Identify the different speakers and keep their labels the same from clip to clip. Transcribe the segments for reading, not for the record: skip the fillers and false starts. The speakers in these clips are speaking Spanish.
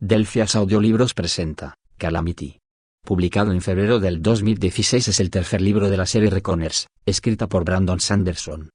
Speaker 1: Delphias Audiolibros presenta Calamity. Publicado en febrero del 2016, es el tercer libro de la serie Reckoners, escrita por Brandon Sanderson.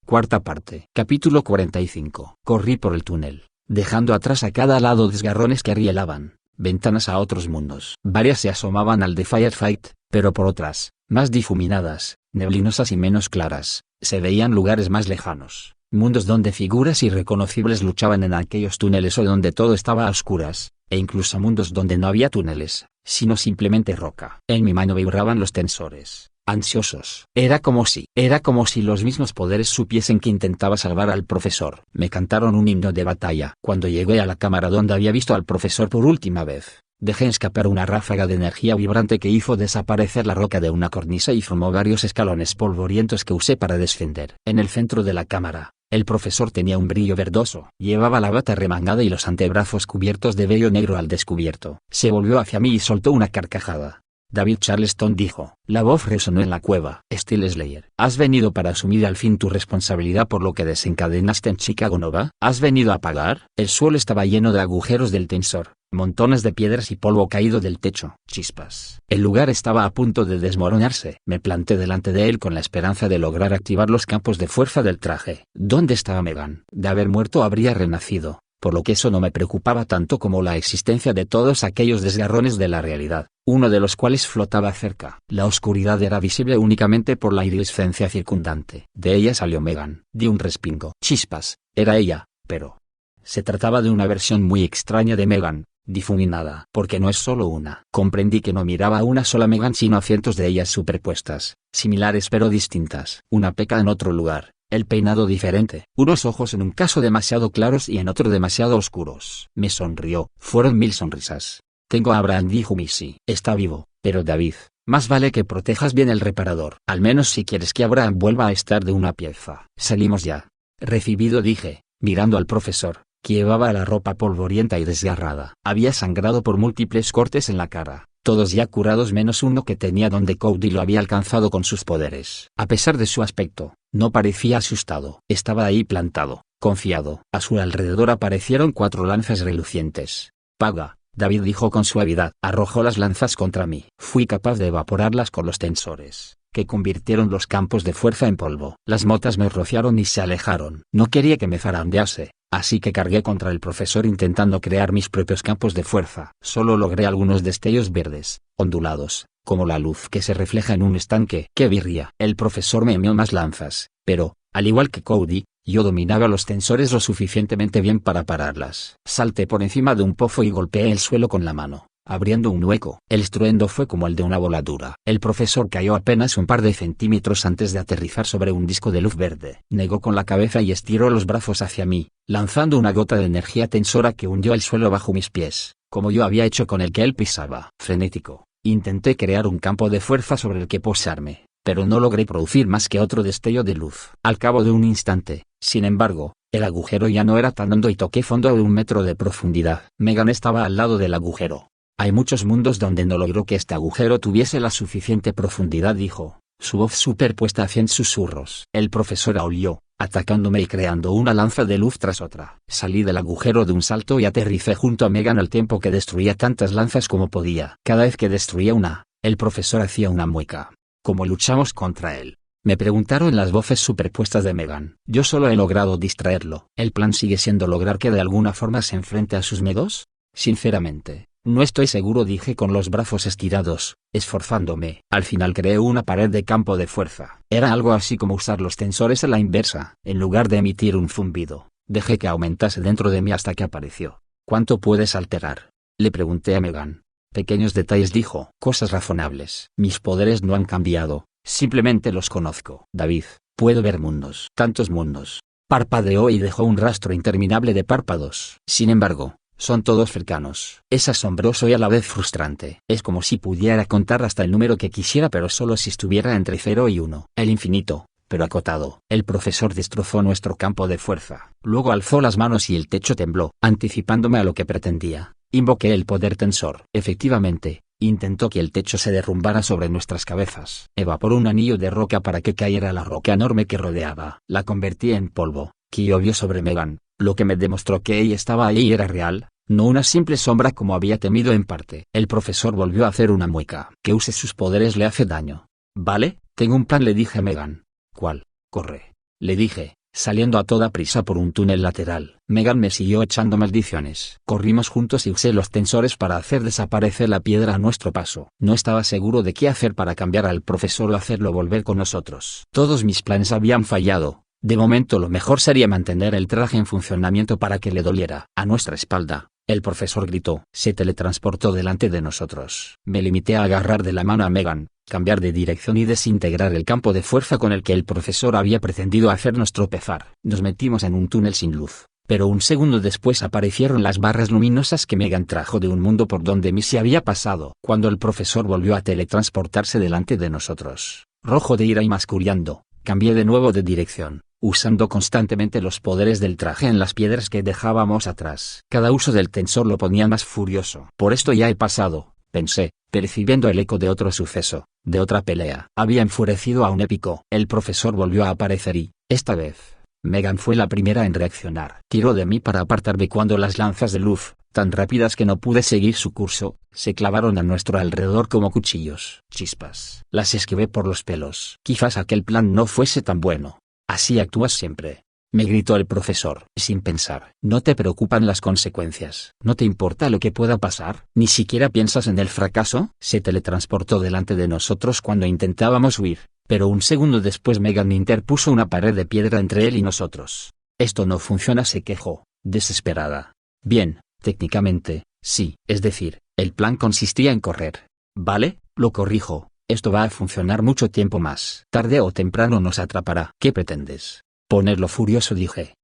Speaker 1: Cuarta parte. Capítulo 45. Corrí por el túnel, dejando atrás a cada lado desgarrones que rielaban, ventanas a otros mundos. Varias se asomaban al de Firefight, pero por otras, más difuminadas, neblinosas y menos claras, se veían lugares más lejanos. Mundos donde figuras irreconocibles luchaban en aquellos túneles o donde todo estaba a oscuras, e incluso mundos donde no había túneles, sino simplemente roca. En mi mano vibraban los tensores, ansiosos. Era como si los mismos poderes supiesen que intentaba salvar al profesor. Me cantaron un himno de batalla. Cuando llegué a la cámara donde había visto al profesor por última vez, dejé escapar una ráfaga de energía vibrante que hizo desaparecer la roca de una cornisa y formó varios escalones polvorientos que usé para descender. En el centro de la cámara, el profesor tenía un brillo verdoso. Llevaba la bata remangada y los antebrazos cubiertos de vello negro al descubierto. Se volvió hacia mí y soltó una carcajada. David Charleston dijo. La voz resonó en la cueva. Steel Slayer. ¿Has venido para asumir al fin tu responsabilidad por lo que desencadenaste en Chicago Nova? ¿Has venido a pagar? El suelo estaba lleno de agujeros del tensor, montones de piedras y polvo caído del techo. Chispas. El lugar estaba a punto de desmoronarse. Me planté delante de él con la esperanza de lograr activar los campos de fuerza del traje. ¿Dónde estaba Megan? De haber muerto habría renacido, por lo que eso no me preocupaba tanto como la existencia de todos aquellos desgarrones de la realidad, uno de los cuales flotaba cerca. La oscuridad era visible únicamente por la iridiscencia circundante. De ella salió Megan. Di un respingo. Chispas. Era ella, pero se trataba de una versión muy extraña de Megan, difuminada. Porque no es solo una. Comprendí que no miraba a una sola Megan sino a cientos de ellas superpuestas, similares pero distintas. Una peca en otro lugar, el peinado diferente, unos ojos en un caso demasiado claros y en otro demasiado oscuros. Me sonrió. Fueron 1000 sonrisas. Tengo a Abraham, dijo Missy. Está vivo, pero David, más vale que protejas bien el reparador. Al menos si quieres que Abraham vuelva a estar de una pieza. Salimos ya. Recibido, dije, mirando al profesor, que llevaba la ropa polvorienta y desgarrada. Había sangrado por múltiples cortes en la cara, todos ya curados menos uno que tenía donde Cody lo había alcanzado con sus poderes. A pesar de su aspecto, no parecía asustado. Estaba ahí plantado, confiado. A su alrededor aparecieron 4 lanzas relucientes. Paga, David dijo con suavidad. Arrojó las lanzas contra mí. Fui capaz de evaporarlas con los tensores, que convirtieron los campos de fuerza en polvo. Las motas me rociaron y se alejaron. No quería que me zarandease, así que cargué contra el profesor intentando crear mis propios campos de fuerza. Solo logré algunos destellos verdes, ondulados, como la luz que se refleja en un estanque. ¡Qué birria! El profesor me envió más lanzas, pero, al igual que Cody, yo dominaba los tensores lo suficientemente bien para pararlas. Salté por encima de un pozo y golpeé el suelo con la mano, abriendo un hueco. El estruendo fue como el de una voladura. El profesor cayó apenas un par de centímetros antes de aterrizar sobre un disco de luz verde. Negó con la cabeza y estiró los brazos hacia mí, lanzando una gota de energía tensora que hundió el suelo bajo mis pies, como yo había hecho con el que él pisaba. Frenético, intenté crear un campo de fuerza sobre el que posarme, pero no logré producir más que otro destello de luz. Al cabo de un instante, sin embargo, el agujero ya no era tan hondo y toqué fondo a 1 metro de profundidad. Megan estaba al lado del agujero. Hay muchos mundos donde no logró que este agujero tuviese la suficiente profundidad, dijo, su voz superpuesta a 100 susurros. El profesor aulló, atacándome y creando una lanza de luz tras otra. Salí del agujero de un salto y aterricé junto a Megan al tiempo que destruía tantas lanzas como podía. Cada vez que destruía una, el profesor hacía una mueca. ¿Cómo luchamos contra él?, me preguntaron las voces superpuestas de Megan. Yo solo he logrado distraerlo. ¿El plan sigue siendo lograr que de alguna forma se enfrente a sus miedos? Sinceramente, no estoy seguro, dije con los brazos estirados, esforzándome. Al final creé una pared de campo de fuerza. Era algo así como usar los tensores a la inversa. En lugar de emitir un zumbido, dejé que aumentase dentro de mí hasta que apareció. ¿Cuánto puedes alterar?, le pregunté a Megan. Pequeños detalles, dijo. Cosas razonables. Mis poderes no han cambiado, simplemente los conozco. David, puedo ver mundos. Tantos mundos. Parpadeó y dejó un rastro interminable de párpados. Sin embargo, son todos cercanos. Es asombroso y a la vez frustrante. Es como si pudiera contar hasta el número que quisiera, pero solo si estuviera entre 0 y 1. El infinito, pero acotado. El profesor destrozó nuestro campo de fuerza. Luego alzó las manos y el techo tembló. Anticipándome a lo que pretendía, invoqué el poder tensor. Efectivamente, intentó que el techo se derrumbara sobre nuestras cabezas. Evaporó un anillo de roca para que cayera la roca enorme que rodeaba. La convertí en polvo, que llovió sobre Megan, lo que me demostró que ella estaba ahí y era real. no una simple sombra como había temido en parte. El profesor volvió a hacer una mueca. Que use sus poderes le hace daño. Vale, tengo un plan, le dije a Megan. ¿Cuál? Corre. Le dije, saliendo a toda prisa por un túnel lateral. Megan me siguió echando maldiciones. Corrimos juntos y usé los tensores para hacer desaparecer la piedra a nuestro paso. No estaba seguro de qué hacer para cambiar al profesor o hacerlo volver con nosotros. Todos mis planes habían fallado. De momento lo mejor sería mantener el traje en funcionamiento para que le doliera. A nuestra espalda, el profesor gritó. Se teletransportó delante de nosotros. Me limité a agarrar de la mano a Megan, cambiar de dirección y desintegrar el campo de fuerza con el que el profesor había pretendido hacernos tropezar. Nos metimos en un túnel sin luz, pero un segundo después aparecieron las barras luminosas que Megan trajo de un mundo por donde Missy había pasado. Cuando el profesor volvió a teletransportarse delante de nosotros, rojo de ira y mascullando, cambié de nuevo de dirección, usando constantemente los poderes del traje en las piedras que dejábamos atrás. Cada uso del tensor lo ponía más furioso. Por esto ya he pasado, pensé, percibiendo el eco de otro suceso, de otra pelea. Había enfurecido a un épico. El profesor volvió a aparecer y, esta vez, Megan fue la primera en reaccionar. Tiró de mí para apartarme cuando las lanzas de luz, tan rápidas que no pude seguir su curso, se clavaron a nuestro alrededor como cuchillos. Chispas. Las esquivé por los pelos. Quizás aquel plan no fuese tan bueno. Así actúas siempre, me gritó el profesor, sin pensar. ¿No te preocupan las consecuencias? ¿No te importa lo que pueda pasar? ¿Ni siquiera piensas en el fracaso? Se teletransportó delante de nosotros cuando intentábamos huir, pero un segundo después Megan interpuso una pared de piedra entre él y nosotros. Esto no funciona, se quejó, desesperada. Bien, técnicamente, sí, es decir, el plan consistía en correr. Vale, lo corrijo. Esto va a funcionar mucho tiempo más. Tarde o temprano nos atrapará. ¿Qué pretendes? Ponerlo furioso, dije.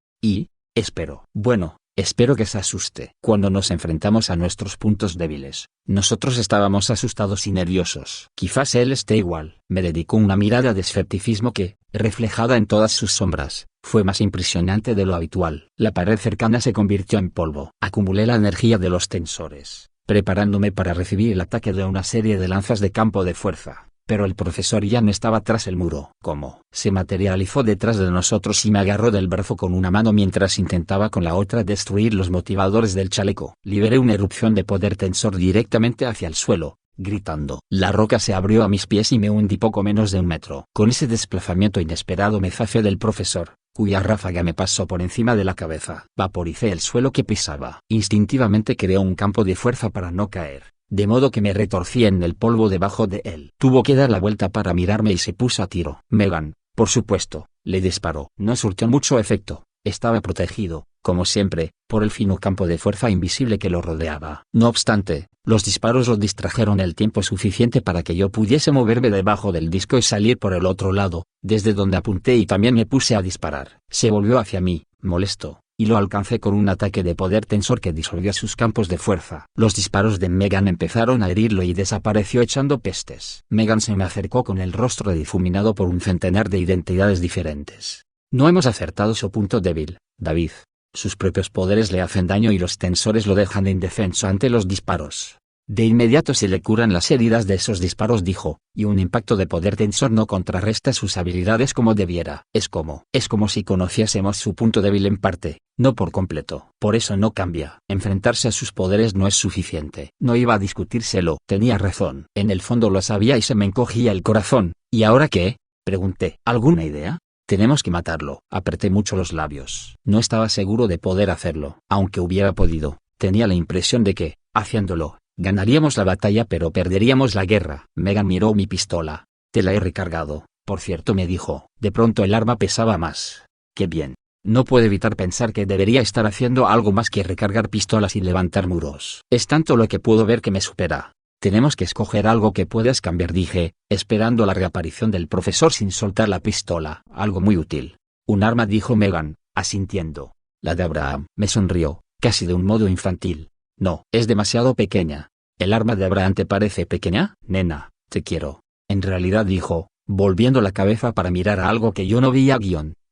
Speaker 1: Espero. Bueno, espero que se asuste. Cuando nos enfrentamos a nuestros puntos débiles, nosotros estábamos asustados y nerviosos. Quizás él esté igual. Me dedicó una mirada de escepticismo que, reflejada en todas sus sombras, fue más impresionante de lo habitual. La pared cercana se convirtió en polvo. Acumulé la energía de los tensores, preparándome para recibir el ataque de una serie de lanzas de campo de fuerza, pero el profesor ya no estaba tras el muro. ¿Cómo? Se materializó detrás de nosotros y me agarró del brazo con una mano mientras intentaba con la otra destruir los motivadores del chaleco. Liberé una erupción de poder tensor directamente hacia el suelo, gritando. La roca se abrió a mis pies y me hundí poco menos de 1 metro. Con ese desplazamiento inesperado me zafé del profesor, cuya ráfaga me pasó por encima de la cabeza. Vaporicé el suelo que pisaba. Instintivamente creó un campo de fuerza para no caer, de modo que me retorcí en el polvo debajo de él. Tuvo que dar la vuelta para mirarme y se puso a tiro. Megan, por supuesto, le disparó. No surtió mucho efecto. Estaba protegido, como siempre, por el fino campo de fuerza invisible que lo rodeaba. No obstante, los disparos lo distrajeron el tiempo suficiente para que yo pudiese moverme debajo del disco y salir por el otro lado, desde donde apunté, y también me puse a disparar. Se volvió hacia mí, molesto, y lo alcancé con un ataque de poder tensor que disolvió sus campos de fuerza. Los disparos de Megan empezaron a herirlo y desapareció echando pestes. Megan se me acercó con el rostro difuminado por un centenar de identidades diferentes. No hemos acertado su punto débil, David. Sus propios poderes le hacen daño y los tensores lo dejan indefenso ante los disparos. De inmediato se le curan las heridas de esos disparos, dijo, y un impacto de poder tensor no contrarresta sus habilidades como debiera. Es como si conociésemos su punto débil en parte, no por completo. Por eso no cambia. Enfrentarse a sus poderes no es suficiente. No iba a discutírselo. Tenía razón. En el fondo lo sabía y se me encogía el corazón. ¿Y ahora qué? Pregunté. ¿Alguna idea? Tenemos que matarlo. Apreté mucho los labios. No estaba seguro de poder hacerlo. Aunque hubiera podido, tenía la impresión de que, haciéndolo, ganaríamos la batalla pero perderíamos la guerra. Megan miró mi pistola. Te la he recargado, por cierto, me dijo. De pronto el arma pesaba más. Qué bien. No puedo evitar pensar que debería estar haciendo algo más que recargar pistolas y levantar muros. Es tanto lo que puedo ver que me supera. Tenemos que escoger algo que puedas cambiar, dije, esperando la reaparición del profesor sin soltar la pistola. Algo muy útil. Un arma, dijo Megan, asintiendo. La de Abraham. Me sonrió, casi de un modo infantil. No, es demasiado pequeña. ¿El arma de Abraham te parece pequeña? Nena, te quiero. En realidad, dijo, volviendo la cabeza para mirar a algo que yo no veía.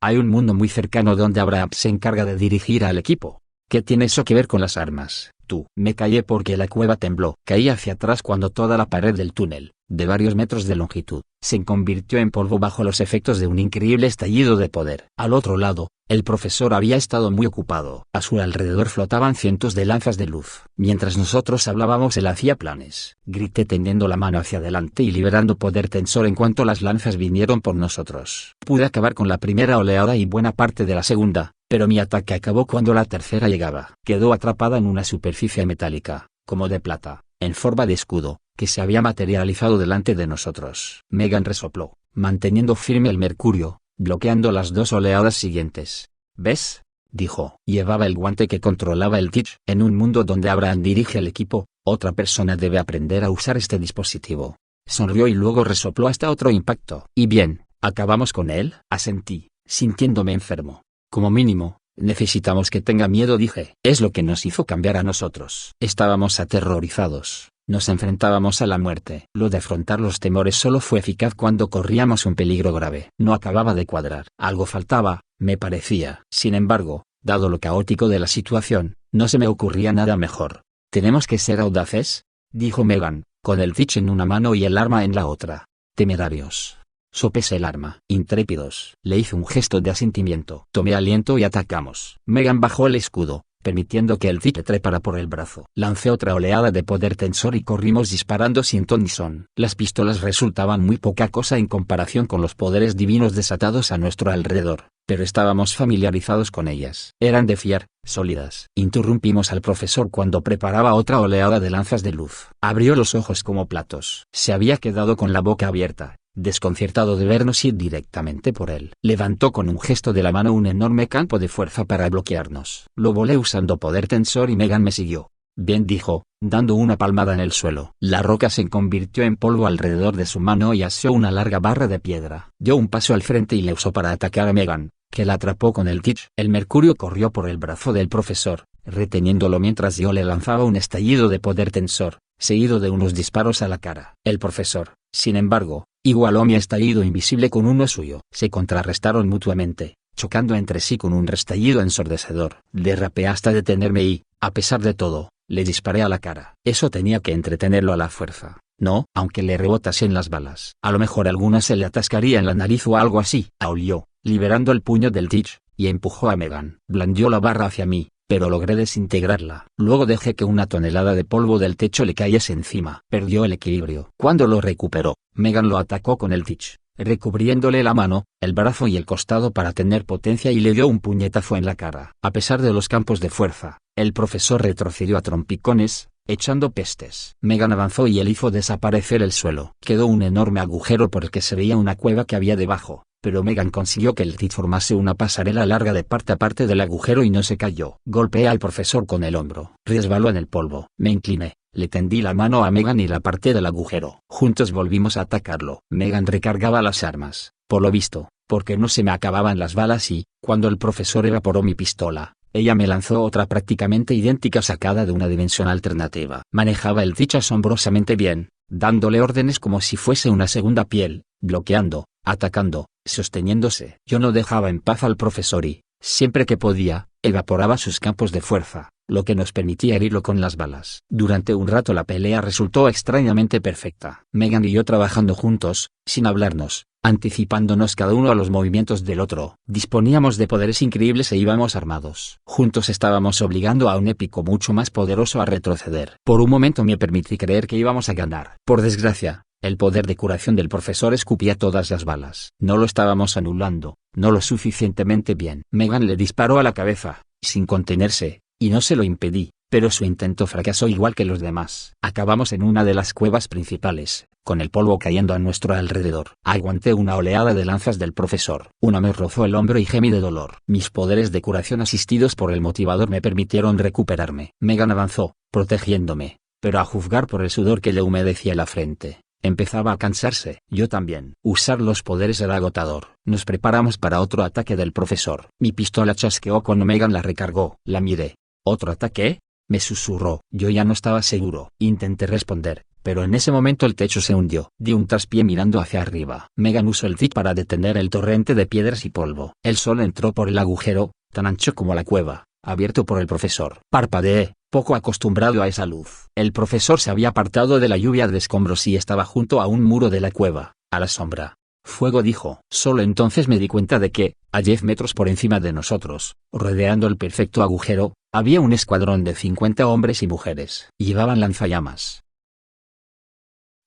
Speaker 1: Hay un mundo muy cercano donde Abraham se encarga de dirigir al equipo. ¿Qué tiene eso que ver con las armas? Tú. Me callé porque la cueva tembló. Caí hacia atrás cuando toda la pared del túnel, de varios metros de longitud, se convirtió en polvo bajo los efectos de un increíble estallido de poder. Al otro lado, el profesor había estado muy ocupado. A su alrededor flotaban cientos de lanzas de luz. Mientras nosotros hablábamos él hacía planes. Grité tendiendo la mano hacia adelante y liberando poder tensor en cuanto las lanzas vinieron por nosotros. Pude acabar con la primera oleada y buena parte de la segunda, pero mi ataque acabó cuando la tercera llegaba. Quedó atrapada en una superficie metálica, como de plata, en forma de escudo, que se había materializado delante de nosotros. Megan resopló, manteniendo firme el mercurio, bloqueando las dos oleadas siguientes. ¿Ves?, dijo. Llevaba el guante que controlaba el Teach. En un mundo donde Abraham dirige el equipo, otra persona debe aprender a usar este dispositivo. Sonrió y luego resopló hasta otro impacto. ¿Y bien, acabamos con él? Asentí, sintiéndome enfermo. Como mínimo, necesitamos que tenga miedo, dije. Es lo que nos hizo cambiar a nosotros. Estábamos aterrorizados. Nos enfrentábamos a la muerte. Lo de afrontar los temores solo fue eficaz cuando corríamos un peligro grave. No acababa de cuadrar. Algo faltaba, me parecía. Sin embargo, dado lo caótico de la situación, no se me ocurría nada mejor. «Tenemos que ser audaces», dijo Megan, con el Teach en una mano y el arma en la otra. «Temerarios. Sopesé el arma. Intrépidos». Le hice un gesto de asentimiento. Tomé aliento y atacamos. Megan bajó el escudo, permitiendo que el Teach trepara por el brazo. Lancé otra oleada de poder tensor y corrimos disparando sin ton ni son. Las pistolas resultaban muy poca cosa en comparación con los poderes divinos desatados a nuestro alrededor, pero estábamos familiarizados con ellas. Eran de fiar, sólidas. Interrumpimos al profesor cuando preparaba otra oleada de lanzas de luz. Abrió los ojos como platos. Se había quedado con la boca abierta, desconcertado de vernos ir directamente por él. Levantó con un gesto de la mano un enorme campo de fuerza para bloquearnos. Lo volé usando poder tensor y Megan me siguió. «Bien», dijo, dando una palmada en el suelo. La roca se convirtió en polvo alrededor de su mano y asió una larga barra de piedra. Dio un paso al frente y le usó para atacar a Megan, que la atrapó con el Teach. El mercurio corrió por el brazo del profesor, reteniéndolo mientras yo le lanzaba un estallido de poder tensor, seguido de unos disparos a la cara. El profesor, sin embargo, igualó mi estallido invisible con uno suyo. Se contrarrestaron mutuamente, chocando entre sí con un restallido ensordecedor. Derrapé hasta detenerme y, a pesar de todo, le disparé a la cara. Eso tenía que entretenerlo a la fuerza. No, aunque le rebotasen las balas. A lo mejor alguna se le atascaría en la nariz o algo así. Aulló, liberando el puño del Teach, y empujó a Megan. Blandió la barra hacia mí, pero logré desintegrarla. Luego dejé que una tonelada de polvo del techo le cayese encima. Perdió el equilibrio. Cuando lo recuperó, Megan lo atacó con el Teach, recubriéndole la mano, el brazo y el costado para tener potencia y le dio un puñetazo en la cara. A pesar de los campos de fuerza, el profesor retrocedió a trompicones, echando pestes. Megan avanzó y él hizo desaparecer el suelo. Quedó un enorme agujero por el que se veía una cueva que había debajo, pero Megan consiguió que el Teach formase una pasarela larga de parte a parte del agujero y no se cayó. Golpeé al profesor con el hombro. Resbaló en el polvo. Me incliné, le tendí la mano a Megan y la aparté del agujero. Juntos volvimos a atacarlo. Megan recargaba las armas, por lo visto, porque no se me acababan las balas y, cuando el profesor evaporó mi pistola, ella me lanzó otra prácticamente idéntica sacada de una dimensión alternativa. Manejaba el Teach asombrosamente bien, dándole órdenes como si fuese una segunda piel, bloqueando, atacando, sosteniéndose. Yo no dejaba en paz al profesor y, siempre que podía, evaporaba sus campos de fuerza, lo que nos permitía herirlo con las balas. Durante un rato la pelea resultó extrañamente perfecta. Megan y yo trabajando juntos, sin hablarnos, anticipándonos cada uno a los movimientos del otro. Disponíamos de poderes increíbles e íbamos armados. Juntos estábamos obligando a un épico mucho más poderoso a retroceder. Por un momento me permití creer que íbamos a ganar. Por desgracia, el poder de curación del profesor escupía todas las balas. No lo estábamos anulando, no lo suficientemente bien. Megan le disparó a la cabeza, sin contenerse, y no se lo impedí, pero su intento fracasó igual que los demás. Acabamos en una de las cuevas principales, con el polvo cayendo a nuestro alrededor. Aguanté una oleada de lanzas del profesor. Una me rozó el hombro y gemí de dolor. Mis poderes de curación asistidos por el motivador me permitieron recuperarme. Megan avanzó, protegiéndome, pero a juzgar por el sudor que le humedecía la frente, empezaba a cansarse. Yo también. Usar los poderes era agotador. Nos preparamos para otro ataque del profesor. Mi pistola chasqueó cuando Megan la recargó. La miré. ¿Otro ataque?, me susurró. Yo ya no estaba seguro. Intenté responder, pero en ese momento el techo se hundió. Di un traspié mirando hacia arriba. Megan usó el Teach para detener el torrente de piedras y polvo. El sol entró por el agujero, tan ancho como la cueva, abierto por el profesor. Parpadeé, poco acostumbrado a esa luz. El profesor se había apartado de la lluvia de escombros y estaba junto a un muro de la cueva, a la sombra. Fuego, dijo. Solo entonces me di cuenta de que, a 10 metros por encima de nosotros, rodeando el perfecto agujero, había un escuadrón de 50 hombres y mujeres. Llevaban lanzallamas.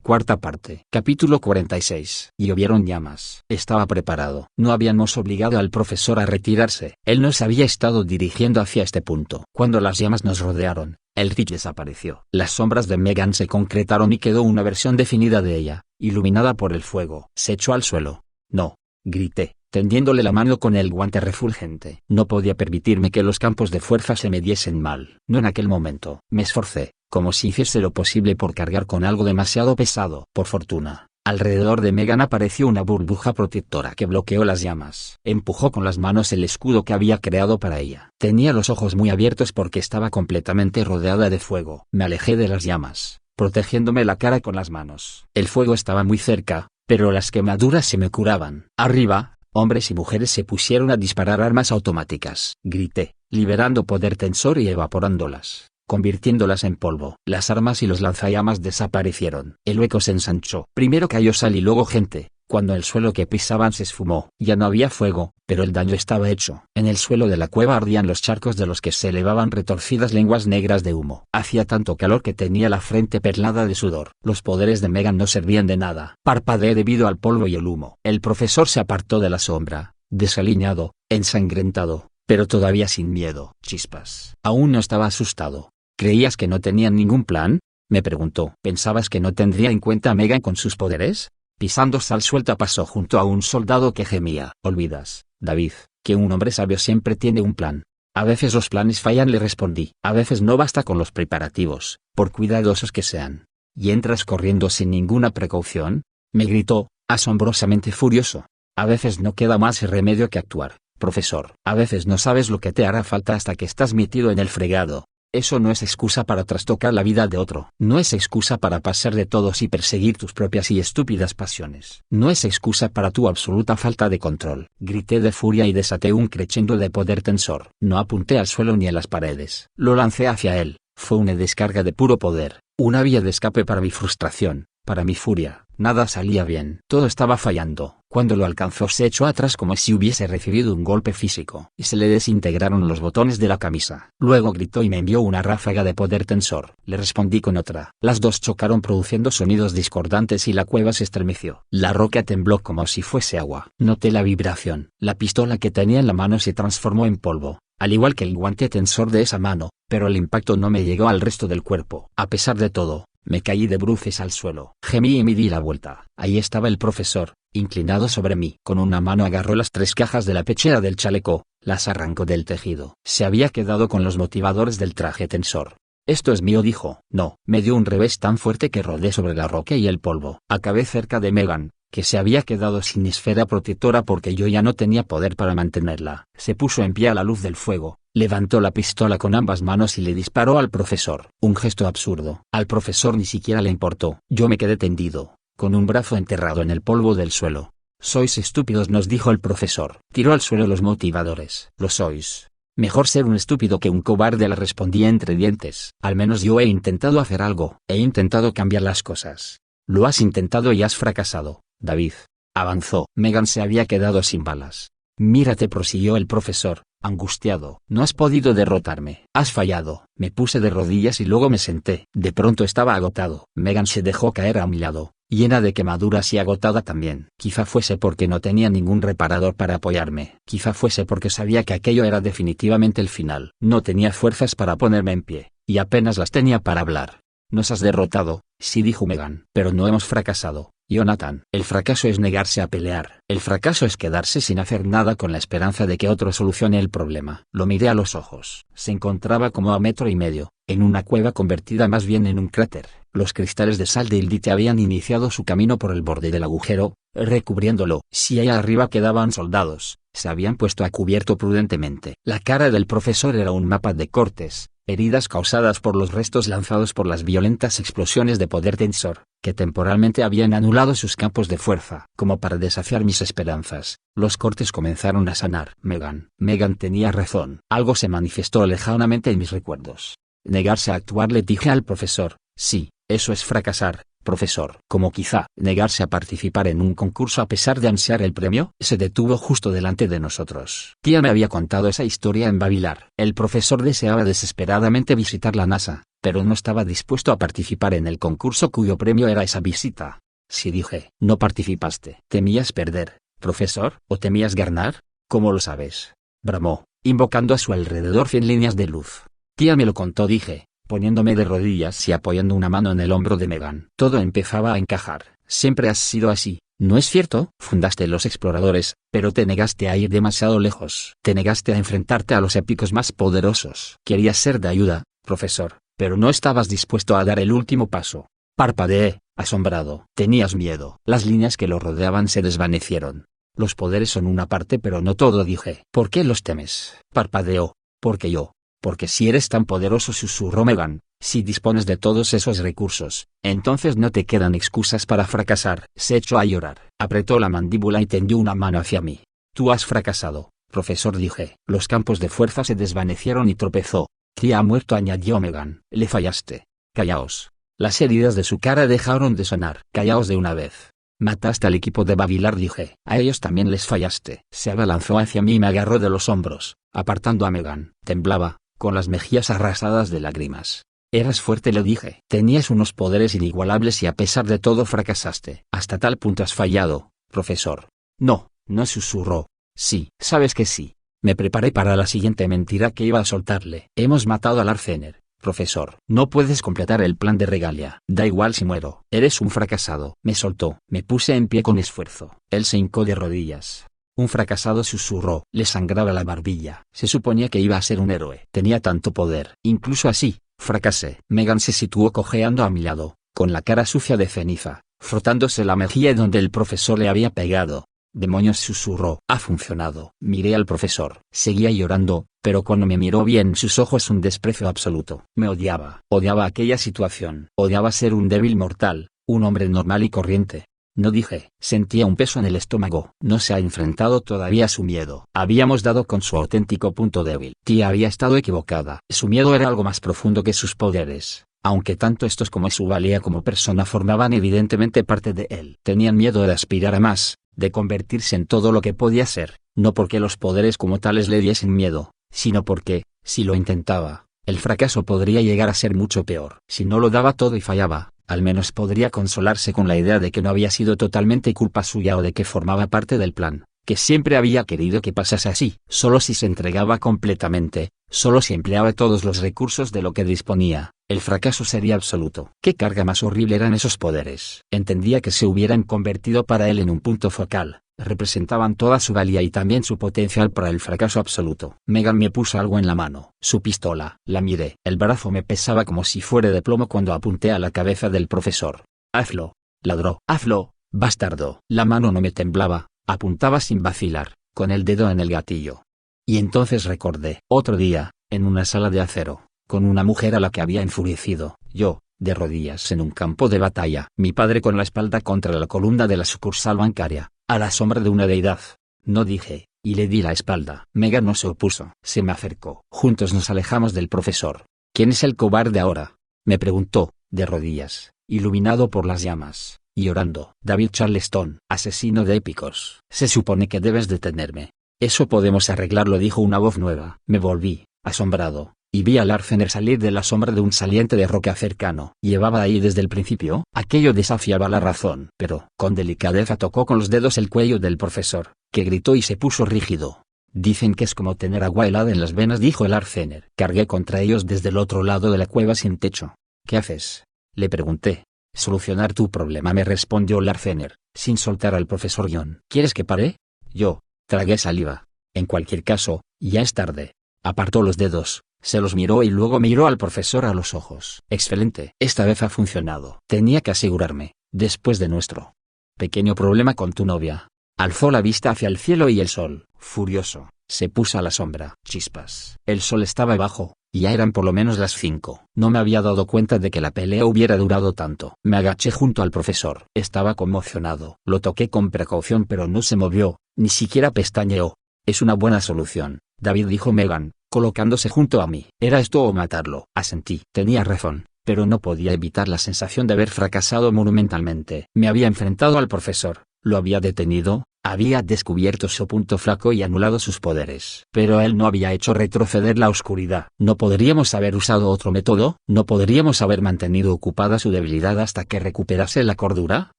Speaker 1: Cuarta parte. Capítulo 46. Llovieron llamas. Estaba preparado. No habíamos obligado al profesor a retirarse. Él nos había estado dirigiendo hacia este punto. Cuando las llamas nos rodearon, el Rich desapareció. Las sombras de Megan se concretaron y quedó una versión definida de ella, iluminada por el fuego. Se echó al suelo. No, grité, tendiéndole la mano con el guante refulgente. No podía permitirme que los campos de fuerza se me diesen mal. No en aquel momento. Me esforcé, como si hiciese lo posible por cargar con algo demasiado pesado. Por fortuna, alrededor de Megan apareció una burbuja protectora que bloqueó las llamas. Empujó con las manos el escudo que había creado para ella. Tenía los ojos muy abiertos porque estaba completamente rodeada de fuego. Me alejé de las llamas, protegiéndome la cara con las manos. El fuego estaba muy cerca, pero las quemaduras se me curaban. Arriba, hombres y mujeres se pusieron a disparar armas automáticas. Grité, liberando poder tensor y evaporándolas, convirtiéndolas en polvo. Las armas y los lanzallamas desaparecieron. El hueco se ensanchó. Primero cayó sal y luego gente. Cuando el suelo que pisaban se esfumó, ya no había fuego, pero el daño estaba hecho. En el suelo de la cueva ardían los charcos de los que se elevaban retorcidas lenguas negras de humo. Hacía tanto calor que tenía la frente perlada de sudor. Los poderes de Megan no servían de nada. Parpadeé debido al polvo y el humo. El profesor se apartó de la sombra, desaliñado, ensangrentado, pero todavía sin miedo. Chispas. Aún no estaba asustado. ¿Creías que no tenían ningún plan?, me preguntó. ¿Pensabas que no tendría en cuenta a Megan con sus poderes? Pisando sal suelta pasó junto a un soldado que gemía. Olvidas, David, que un hombre sabio siempre tiene un plan. A veces los planes fallan, le respondí. A veces no basta con los preparativos, por cuidadosos que sean. ¿Y entras corriendo sin ninguna precaución?, me gritó, asombrosamente furioso. A veces no queda más remedio que actuar, profesor. A veces no sabes lo que te hará falta hasta que estás metido en el fregado. Eso no es excusa para trastocar la vida de otro. No es excusa para pasar de todos y perseguir tus propias y estúpidas pasiones. No es excusa para tu absoluta falta de control. Grité de furia y desaté un crescendo de poder tensor. No apunté al suelo ni a las paredes. Lo lancé hacia él. Fue una descarga de puro poder. Una vía de escape para mi frustración, para mi furia. Nada salía bien. Todo estaba fallando. Cuando lo alcanzó se echó atrás como si hubiese recibido un golpe físico, y se le desintegraron los botones de la camisa. Luego gritó y me envió una ráfaga de poder tensor. Le respondí con otra. Las dos chocaron produciendo sonidos discordantes y la cueva se estremeció. La roca tembló como si fuese agua. Noté la vibración. La pistola que tenía en la mano se transformó en polvo, al igual que el guante tensor de esa mano, pero el impacto no me llegó al resto del cuerpo. A pesar de todo, me caí de bruces al suelo. Gemí y me di la vuelta. Ahí estaba el profesor, inclinado sobre mí. Con una mano agarró las 3 cajas de la pechera del chaleco, las arrancó del tejido. Se había quedado con los motivadores del traje tensor. «Esto es mío», dijo. No. Me dio un revés tan fuerte que rodé sobre la roca y el polvo. Acabé cerca de Megan, que se había quedado sin esfera protectora porque yo ya no tenía poder para mantenerla. Se puso en pie a la luz del fuego, levantó la pistola con ambas manos y le disparó al profesor. Un gesto absurdo. Al profesor ni siquiera le importó. Yo me quedé tendido, con un brazo enterrado en el polvo del suelo. «Sois estúpidos», nos dijo el profesor. Tiró al suelo los motivadores. «Lo sois. Mejor ser un estúpido que un cobarde», le respondí entre dientes. «Al menos yo he intentado hacer algo. He intentado cambiar las cosas». «Lo has intentado y has fracasado, David», avanzó. Megan se había quedado sin balas. «Mírate», prosiguió el profesor, angustiado. «No has podido derrotarme. Has fallado». Me puse de rodillas y luego me senté. De pronto estaba agotado. Megan se dejó caer a mi lado, llena de quemaduras y agotada también. Quizá fuese porque no tenía ningún reparador para apoyarme. Quizá fuese porque sabía que aquello era definitivamente el final. No tenía fuerzas para ponerme en pie, y apenas las tenía para hablar. «Nos has derrotado», sí, dijo Megan. «Pero no hemos fracasado, Jonathan. El fracaso es negarse a pelear. El fracaso es quedarse sin hacer nada con la esperanza de que otro solucione el problema». Lo miré a los ojos. Se encontraba como a 1,5 metros, en una cueva convertida más bien en un cráter. Los cristales de sal de Ildite habían iniciado su camino por el borde del agujero, recubriéndolo. Si allá arriba quedaban soldados, se habían puesto a cubierto prudentemente. La cara del profesor era un mapa de cortes, heridas causadas por los restos lanzados por las violentas explosiones de poder tensor, que temporalmente habían anulado sus campos de fuerza. Como para desafiar mis esperanzas, los cortes comenzaron a sanar. Megan tenía razón. Algo se manifestó lejanamente en mis recuerdos. Negarse a actuar, le dije al profesor. Sí, eso es fracasar, profesor. Como quizá negarse a participar en un concurso a pesar de ansiar el premio. Se detuvo justo delante de nosotros. Tía me había contado esa historia en Bavilar. El profesor deseaba desesperadamente visitar la NASA, pero no estaba dispuesto a participar en el concurso cuyo premio era esa visita. Sí, dije. No participaste. ¿Temías perder, profesor? ¿O temías ganar? ¿Cómo lo sabes? Bramó, invocando a su alrededor 100 líneas de luz. Tía me lo contó, dije, poniéndome de rodillas y apoyando una mano en el hombro de Megan. Todo empezaba a encajar. Siempre has sido así, ¿no es cierto? Fundaste los exploradores, pero te negaste a ir demasiado lejos. Te negaste a enfrentarte a los épicos más poderosos. Querías ser de ayuda, profesor, pero no estabas dispuesto a dar el último paso. Parpadeé, asombrado. Tenías miedo. Las líneas que lo rodeaban se desvanecieron. Los poderes son una parte pero no todo, dije. ¿Por qué los temes? Parpadeó. Porque yo. Porque si eres tan poderoso, susurró Megan, si dispones de todos esos recursos, entonces no te quedan excusas para fracasar. Se echó a llorar. Apretó la mandíbula y tendió una mano hacia mí. Tú has fracasado, profesor, dije. Los campos de fuerza se desvanecieron y tropezó. Tía ha muerto, añadió Megan. Le fallaste. Callaos. Las heridas de su cara dejaron de sonar. Callaos de una vez. Mataste al equipo de Bavilar, dije. A ellos también les fallaste. Se abalanzó hacia mí y me agarró de los hombros, apartando a Megan. Temblaba, con las mejillas arrasadas de lágrimas. Eras fuerte, le dije. Tenías unos poderes inigualables y a pesar de todo fracasaste. Hasta tal punto has fallado, profesor. No, no, susurró. Sí, sabes que sí. Me preparé para la siguiente mentira que iba a soltarle. Hemos matado al Arcener. Profesor, no puedes completar el plan de Regalia. Da igual si muero. Eres un fracasado. Me soltó. Me puse en pie con esfuerzo. Él se hincó de rodillas. Un fracasado, susurró. Le sangraba la barbilla. Se suponía que iba a ser un héroe. Tenía tanto poder. Incluso así, fracasé. Megan se situó cojeando a mi lado, con la cara sucia de ceniza, frotándose la mejilla donde el profesor le había pegado. Demonios, susurró. Ha funcionado. Miré al profesor. Seguía llorando, pero cuando me miró vi en sus ojos un desprecio absoluto. Me odiaba. Odiaba aquella situación. Odiaba ser un débil mortal, un hombre normal y corriente. No dije. Sentía un peso en el estómago. No se ha enfrentado todavía a su miedo. Habíamos dado con su auténtico punto débil. Tía había estado equivocada. Su miedo era algo más profundo que sus poderes. Aunque tanto estos como su valía como persona formaban evidentemente parte de él. Tenían miedo de aspirar a más, de convertirse en todo lo que podía ser, no porque los poderes como tales le diesen miedo, sino porque, si lo intentaba, el fracaso podría llegar a ser mucho peor. Si no lo daba todo y fallaba, al menos podría consolarse con la idea de que no había sido totalmente culpa suya o de que formaba parte del plan, que siempre había querido que pasase así. Solo si se entregaba completamente, solo si empleaba todos los recursos de lo que disponía, el fracaso sería absoluto. ¿Qué carga más horrible eran esos poderes? Entendía que se hubieran convertido para él en un punto focal, representaban toda su valía y también su potencial para el fracaso absoluto. Megan me puso algo en la mano. Su pistola. La miré. El brazo me pesaba como si fuera de plomo cuando apunté a la cabeza del profesor. Hazlo. Ladró. Hazlo, bastardo. La mano no me temblaba, apuntaba sin vacilar, con el dedo en el gatillo. Y entonces recordé. Otro día, en una sala de acero, con una mujer a la que había enfurecido, yo, de rodillas en un campo de batalla. Mi padre con la espalda contra la columna de la sucursal bancaria, a la sombra de una deidad. No dije, y le di la espalda. Megan no se opuso. Se me acercó. Juntos nos alejamos del profesor. ¿Quién es el cobarde ahora?, me preguntó, de rodillas, iluminado por las llamas, y llorando. David Charleston, asesino de épicos. Se supone que debes detenerme. Eso podemos arreglarlo, dijo una voz nueva. Me volví, asombrado, y vi al Arcener salir de la sombra de un saliente de roca cercano. ¿Llevaba ahí desde el principio? Aquello desafiaba la razón. Pero, con delicadeza tocó con los dedos el cuello del profesor, que gritó y se puso rígido. Dicen que es como tener agua helada en las venas, dijo el Arcener. Cargué contra ellos desde el otro lado de la cueva sin techo. ¿Qué haces?, le pregunté. Solucionar tu problema, me respondió el Arcener, sin soltar al profesor John. ¿Quieres que pare? Yo tragué saliva. En cualquier caso, ya es tarde. Apartó los dedos, se los miró y luego miró al profesor a los ojos. Excelente. Esta vez ha funcionado. Tenía que asegurarme, después de nuestro pequeño problema con tu novia. Alzó la vista hacia el cielo y el sol, furioso, se puso a la sombra. Chispas. El sol estaba bajo, y ya eran por lo menos las 5. No me había dado cuenta de que la pelea hubiera durado tanto. Me agaché junto al profesor. Estaba conmocionado. Lo toqué con precaución pero no se movió, ni siquiera pestañeó. Es una buena solución, David, dijo Megan, colocándose junto a mí. Era esto o matarlo. Asentí. Tenía razón, pero no podía evitar la sensación de haber fracasado monumentalmente. Me había enfrentado al profesor, lo había detenido, había descubierto su punto flaco y anulado sus poderes. Pero él no había hecho retroceder la oscuridad. ¿No podríamos haber usado otro método? ¿No podríamos haber mantenido ocupada su debilidad hasta que recuperase la cordura?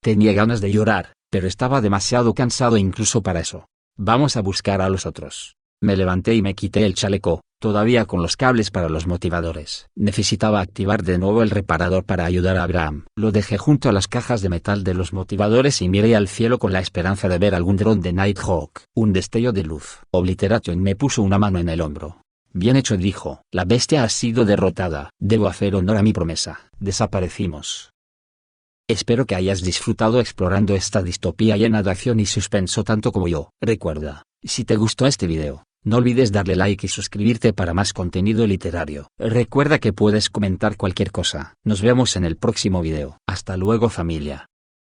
Speaker 1: Tenía ganas de llorar, pero estaba demasiado cansado incluso para eso. Vamos a buscar a los otros. Me levanté y me quité el chaleco, todavía con los cables para los motivadores. Necesitaba activar de nuevo el reparador para ayudar a Abraham. Lo dejé junto a las cajas de metal de los motivadores y miré al cielo con la esperanza de ver algún dron de Nighthawk. Un destello de luz. Obliteration me puso una mano en el hombro. Bien hecho, dijo. La bestia ha sido derrotada. Debo hacer honor a mi promesa. Desaparecimos. Espero que hayas disfrutado explorando esta distopía llena de acción y suspenso tanto como yo. Recuerda, si te gustó este video, no olvides darle like y suscribirte para más contenido literario. Recuerda que puedes comentar cualquier cosa. Nos vemos en el próximo video. Hasta luego, familia.